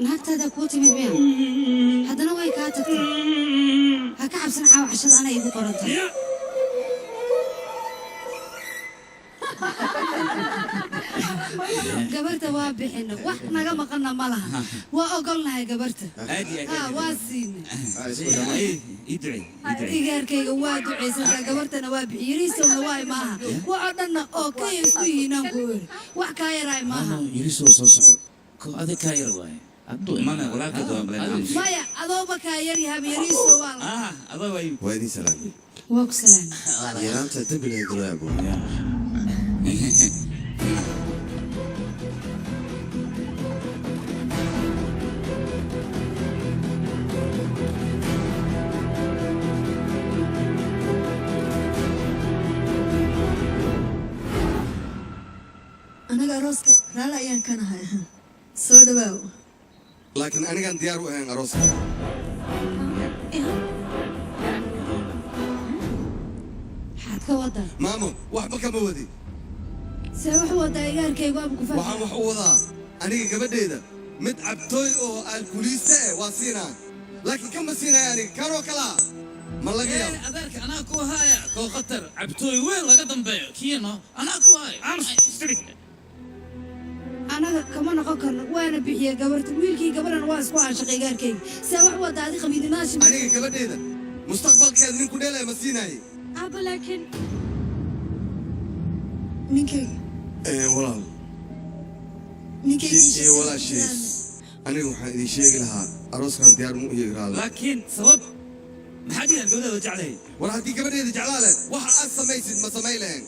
naagtaada kuu timid miya haddana way kaa tagtay ha ka cabsan caawa cashada anay igu qorantay gabarta waa bixina wax naga maqana ma laha waa ogolnahay gabarta waa siina igaarkayga waa ducaysantaa gabartana waa bixi yariisowna waay maaha waxa dhanna oo kay isku yihiinaan ku eri wax kaa yaraay maaha yariisow soo soco ko adig kaa yar waaye maya adooba kaa yaryahaaba yariisow waa وادي سلام waa ku salaamay يا رامتا تبلي دولابو anaga arooska raala ayaan ka nahay soo dhawaaw لكن انا كان ديار وين اروس maxaad ka wadaa ماما وحبا كما ودي see wax wadaa igaarkaygu aaba ku waxaan wax u wadaa aniga gabadheeda mid cabtooy oo alkuliiste waa siinaa laakiin kama siinaya aniga kanoo kalaa ma laga yaabo adeerka anaa ku haya koo khatar cabtooy weyn laga dambeeyo kiino anaa ku haya anaga kama noqon karno waana bixiye gabarta wiilkii gabaran waa isku caashaqay igaarkayga see wax wadaa adi qabiidinaashi aniga gabadheeda mustaqbalkeeda nin ku dheelaya ma siinaaye aba laakiin ninkayga walaal ninkayga iyo walaashiis aniga waxaan idin sheegi lahaa arooskan diyaar mu iyaga raala laakiin sabab maxaad inaad gabadheeda jeclahay war haddii gabadheeda jeclaa leh waxa aad samaysid ma samay lahayn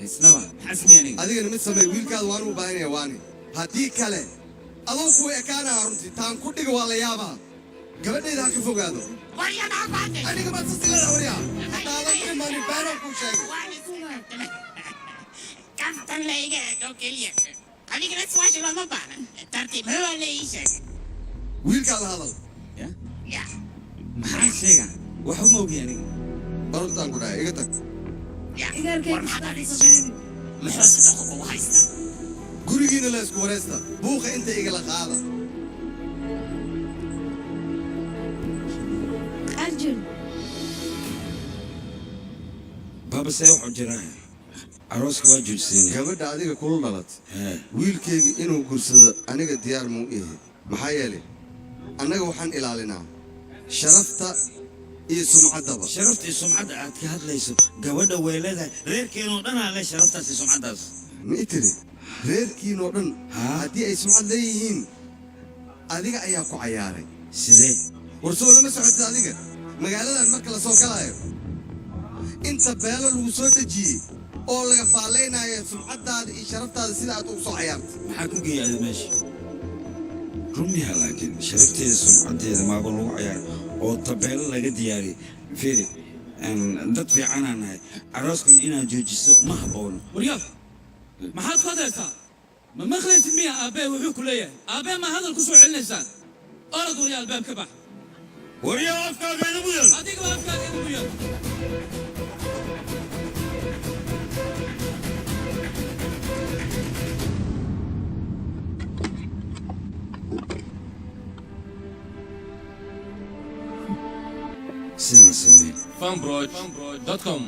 isnaba maxaa samey aniga adigana mid samey wiilkaada waanu u baahanaya waani haddii kale adoo kuwa ekaanaha runtii taan ku dhiga waa la yaabaa gabadheeda ha ka fogaado aniga maad sasilada waryaa haddaadan imaanin baanaan kuu sheegay كفتن ليجا دوكيليا خليك بس واش ما بعنا الترتيب هو اللي يشك wiilkaa la hadal يا maxaa sheega waxu ma ogi aniga baruntaan ku dhahay iga tag يا igaarkayga ورمحضر maxaad الشيء samayni محس تخوك وهايستا gurigiina la isku waraysta buuqa inta igala qaada arjun baaba see waxu jiraa arooska waa joojiseen gabadha adiga kula dhalat wiilkayga inuu gursado aniga diyaar muu yahay maxaa yeelay annaga waxaan ilaalinaa sharafta iyo sumcaddaba sharafta iyo sumcadda aad ka hadlayso gabadha way leedahay reerkeenoo dhanaa leh sharaftaas iyo sumcaddaas ma i tiri reerkiinoo dhan haddii ay sumcad leeyihiin adiga ayaa ku cayaaray sidee war soo lama socotid adiga magaaladan marka la soo galaayo inta beelo lagu soo dejiyey oo laga faallaynaayo sumcaddaada iyo sharaftaada sida aad ugu soo cayaartay maxaa ku geeyay adi meesha rumiha laakiin sharafteeda sumcaddeeda maaba lagu cayaar oo tabeelo laga diyaariyey firi dad fiicanaa nahay arooskan inaad joojiso ma haboono waryaab maxaad ku hadlaysaa ma maqlaysid miya aabbee wuxuu ku leeyahay aabbee ma hadal ku soo celinaysaan orod warya albaab ka bax waryaa afkaaga inagu yar adiga baa afkaaga inagu yar sidan samee fanbroid.com